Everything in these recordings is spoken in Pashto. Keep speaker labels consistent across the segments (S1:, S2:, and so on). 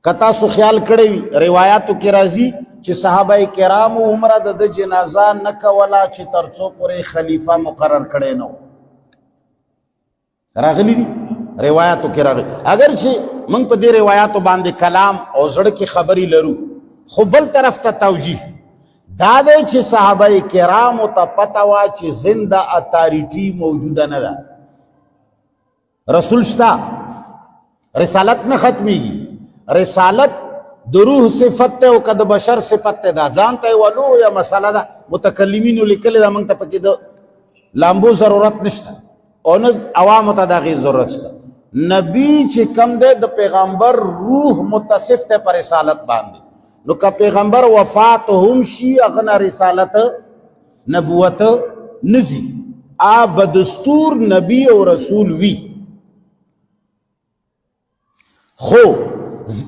S1: کتا سو خیال کړی وي روایاتو کې راځي چې صحابه کرامو عمره د جنازه نه کوله چې ترڅو پورې خلیفہ مقرر کړی نه راغلی دي روایاتو کې راغلی. اگر چې موږ په دې روایاتو باندې کلام او زړه کې خبرې لرو، خو بل طرف ته توجیه دا دی چې صحابه کرامو ته پته وه چې زنده اتاریټي موجوده نه ده، رسول شته، رسالت نه ختمیږي. رسالت د روح صفت ته او که د بشر صفت ته دا ځان ته یوه لویه مسله ده. متکلمینو لیکلې ده، موږ ته پکې د لامبو ضرورت نشته او نه عوامو ته د هغې ضرورت شته. نبی چې کم دی د پیغمبر روح متصف دی په رسالت باندې، نو که پیغمبر وفات هم شي هغه نه رسالت نبوت نزي، بدستور نبی او رسول وي. خو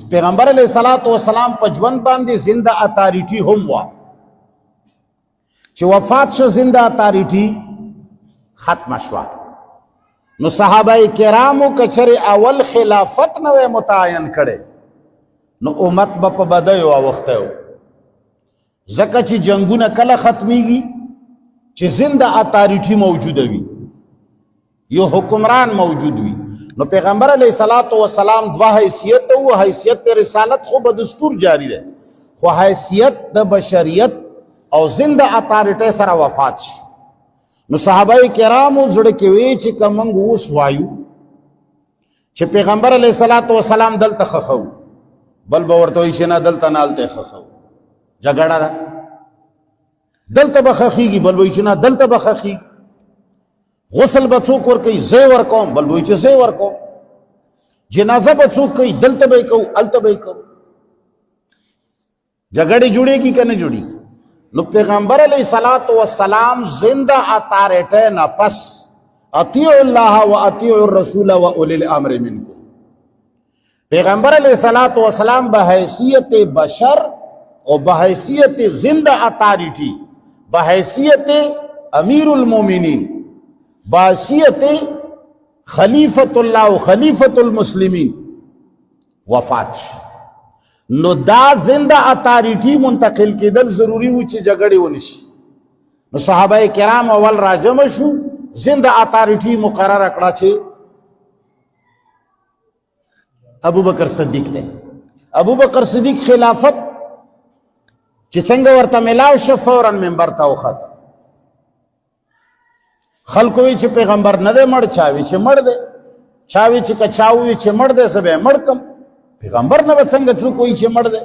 S1: پیغمبر علیہ الصلوۃ والسلام په ژوند باندې زنده اتاریټي هم وا، چې وفات شو زنده اتاریټي ختم شوه. نو صحابه کرامو کچره اول خلافت نه متعین کړي نو امت به په بدایو اوخته و، ځکه چې جنگونه کله ختمیږي چې زنده اتاریټي موجوده وي، یو حکمران موجود وي. نو پیغمبر علیہ الصلوۃ والسلام دوا حیثیت او حیثیت رسالت خو به دستور جاری ده، خو حیثیت د بشریت او زنده اتاریټي سره وفات شي. نو صحابه کرامو زړه کې وی چې کومنګ اوس وایو چې پیغمبر علیہ الصلوۃ والسلام دلته خخو، بل به ورته وایي چې نه دلته نالته خخو، جګړه ده، دلته به خخیږي، بل وایي چې نه دلته به خخیږي. غسل به څوک ورکوي، زه ورکوم، بل وایي چې زه ورکوم. جنازه به څوک کوي، دلته به یې کوو، هلته به یې کوو. جګړې جوړېږي که نه جوړېږي؟ نو پیغمبر علیہ الصلوۃ والسلام زندہ اتاریٹے نہ پس اطیعوا اللہ و اطیعوا الرسول و اولی الامر منکم. پیغمبر علیہ الصلوۃ والسلام بحیثیت بشر اور بحیثیت زندہ اتاریٹی، بحیثیت امیر المومنین، بحیثیت خلیفۃ اللہ و خلیفۃ المسلمین وفات. نو دا زنده اتاریټي منتقل کېدل ضروری و چې جګړې ونشي. نو صحابه کرام اول راجم شو، زنده اتاریټي مقرره کړه چې ابوبکر صدیق دی. ابوبکر صدیق خلافت چې څنګه ورته ملاو شو فوراً منبر ته وخته. خلکو وی چې پیغمبر نه دی مړ، چاوي چې مړ دی، چاوي چې کچاوي چې مړ دی، زه به یې مړ کم. پیغمبر نه به څنګه څوک وایي چې مړ دی.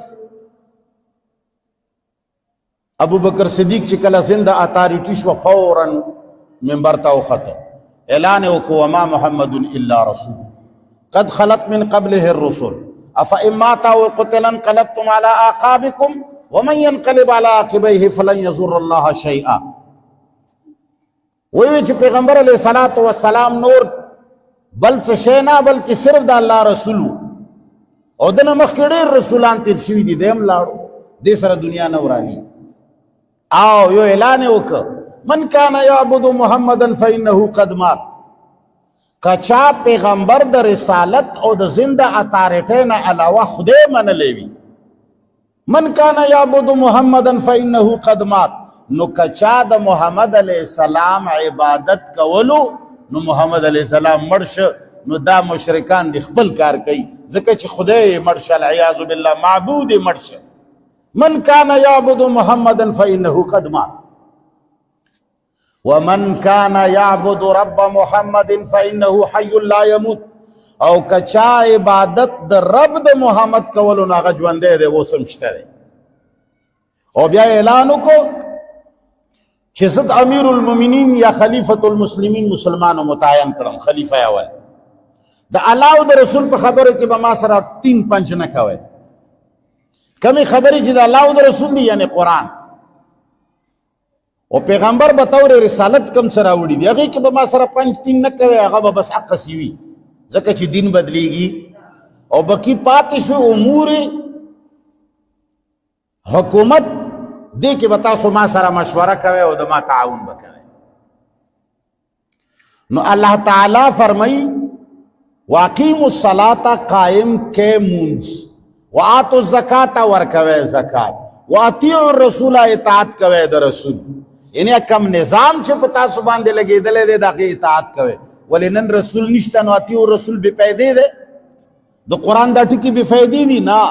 S1: ابو بکر صدیق چې کله زنده اتاریټي شوه فوراً منبر ته وخته، اعلان یې وکړو وما محمد الا رسول قد خلت من قبله الرسل افئن مات او قتل انقلبتم على اعقابكم ومن ينقلب على عقبيه فلن يضر الله شيئا. وی چې پیغمبر علیہ الصلوۃ والسلام نور بل څه شی نه بلکې صرف د الله رسول او دنه مخکې ډېر رسولان تیر شوي دي، دی هم لاړو، دې سره دنیا نه وراني. او یو اعلان یې وکړ من کان یعبد محمدا فانه قد مات. که چا پیغمبر د رسالت او د زنده اتاریټۍ نه علاوه خدای منلی وي، من کان یعبد محمدا فانه قد مات، نو که چا د محمد علیہ السلام عبادت کولو نو محمد علیہ السلام مړ شه، نو دا مشرکان دی خپل کار کوي، ځکه چې خدای مړ شه، العیاذ بالله معبود مړ شه. من کان یعبد محمدا فانه قد مات ومن کان یعبد رب محمد فانه حی لا يموت. او که چا عبادت د رب د محمد کولو نو هغه ژوندی دی، اوس هم شته دی. او بیا اعلان وکړو چې زه د امیر المؤمنین یا خلیفۃ المسلمین مسلمانو متعین کړم خلیفہ اول. د الله او د رسول په خبرو کې به ما سره ټین پنچ نه کوئ. کمی خبرې چې د الله او د رسول دی یعنی قرآن او پیغمبر به طور رسالت کم سره وړي دي، هغې کې به ما سره پنچ ټین نه کوئ، هغه به بس عقصي وي، ځکه چې دین بدلیږي. او بقي پاتې شو امور حکومت، دې کې به تاسو ما سره مشوره کوئ او د ما تعاون به کوئ. نو الله تعالی فرمایي واقیم الصلاة قائم کے مونز، وآتوا الزکات ورکوي زکات، واطیعوا الرسول اطاعت کوي د رسول. یعنی کم نظام چې په تاسو باندې لګېدلی دی دغه اطاعت کوي. ولې نن رسول نشته نو اطیعوا الرسول بې فایدې دی؟ د قرآن دا ټکي بې فایدې دي؟ نه،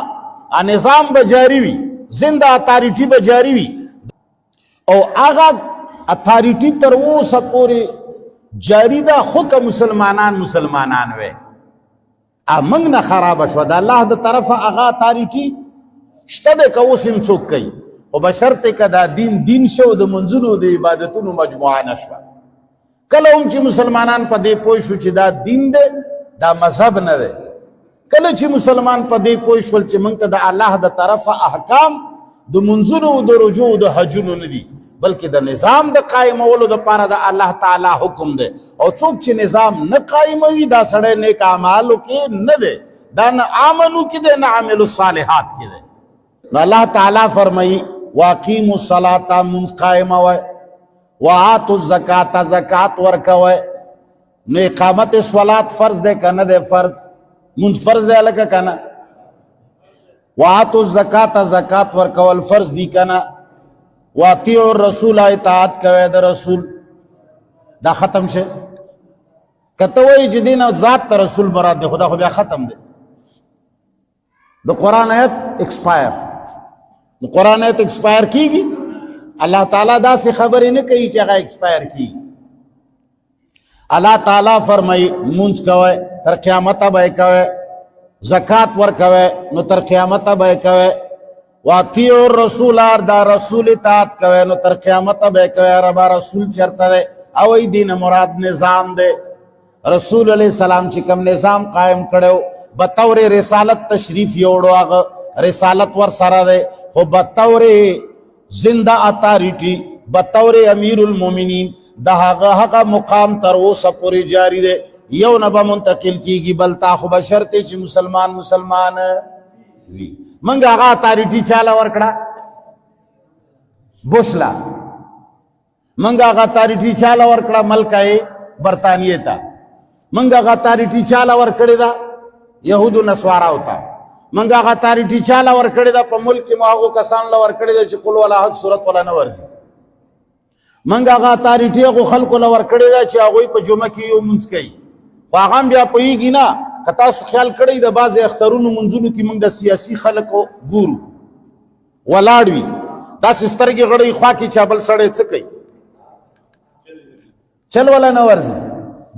S1: نظام به جاري وي، زنده اتارټي به جاري وي، او هغه اتارټي تر اوسه پورې جاری ده. خو که مسلمانان وي موږ نه خرابه شوه، د الله د طرفه هغه اتارټي شته دی که اوس هم څوک کوي، خو بشرطې که دا دین شو د منځونو د عبادتونو مجموعه نه شوه. کله هم چې مسلمانان په دې پوه شو چې دا دین دی، دا مذهب نه دی، کله چې مسلمان په دې پوه شول چې موږ ته د الله د طرفه احکام د منځونو د رجوع د حجونو نه دي، بلکې د نظام د قائمولو دپاره د الله تعالی حکم دی. او څوک چې نظام نه قائموي دا سړی نیک اعمالو کې نه دی، دا نه آمنو کې دی نه عملو صالحات کې دی. نو الله تعالی فرمایي واقیموا الصلاة منځ قائموئ، وآتوا الزکاة زکات ورکوئ. نو اقامت صلات فرض دی که نه دی فرض؟ منځ فرض دی هلکه که نه؟ وآتوا الزکاة زکات ورکول فرض دی که نه؟ واطیعوا الرسول اطاعت کوي د رسول. دا ختم شه. کته وایي چې دین ذات ته رسول مراد دی، خدا خو بیا ختم دی. د قرآن آیت ایکسپایر، د قرآن آیت ایکسپایر کیږي. الله تعالی داسې خبرې نه کوي چې هغه ایکسپایر کیږي. الله تعالی فرمایي مونځ کوئ تر قیامته به یې کوئ، زکات ورکوئ نو تر قیامته به یې کوئ، واطیعوا الرسول دا رسول اطاعت کوي نو تر قیامته به کوي. ربا رسول چرته دی؟ او ای دین مراد نظام دی. رسول علیہ السلام چې کوم نظام قائم کړو بطور رسالت تشریف یوړو، هغه رسالت ور سره دی، خو بطور زنده اتارټي بطور امیر المؤمنین د هغه مقام تر اوسه پورې جاری دی. یو نه به منتقل کیږي بل تا، خو بشرطې چې مسلمان وی. منګ هغه اتارټي چاله ورکړه؟ بوشلا. منګ هغه اتارټي چاله ورکړه؟ ملکه برطانیې ته. منګ هغه اتارټي چاله ورکړې ده؟ یهودو نصاراو ته. منګ هغه اتارټي چاله ورکړې ده؟ په ملک کې مو هغو کسانو له ورکړې ده چې قل ولا حد صورت ولا نه ورځي. منګ هغه اتارټي هغو خلکو له ورکړې ده چې هغوی په جمعه کې یو مونځ کوي، خو هغه هم بیا پوهېږي نه. که تاسو خیال کړئ د بعضې اخترونو منځونو کې موږ د سیاسي خلکو ګورو ولاړ وي، داسې سترګې غړوي خوا کې چا بل سړی څه کوي، چل ولا نه ورځي.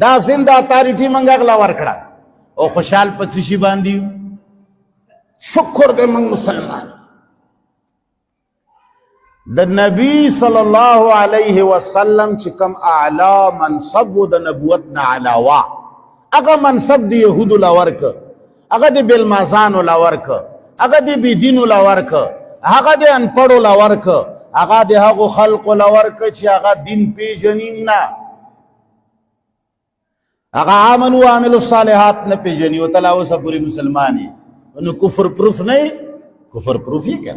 S1: دا زنده اتارټي موږ هغله ورکړه او خوشحال په څه شي باندې؟ شکر دی موږ مسلمان. د نبی صلی الله علیه وسلم چې کوم اعلی منصب و د نبوت نه علاوه، هغه منصب د یهودو لا ورکه، هغه د بېلمازانو لا ورکه، هغه د بېدینو لا ورکه، هغه د انپړو لا ورکه، هغه د هغو خلقو لا ورکه چې هغه دین پیژني نه، هغه آمنو وعملو الصالحات نه پیژني. او ته لا اوسه پورې مسلمان یې، نو کفر پروف نه یې؟ کفر پروف یې که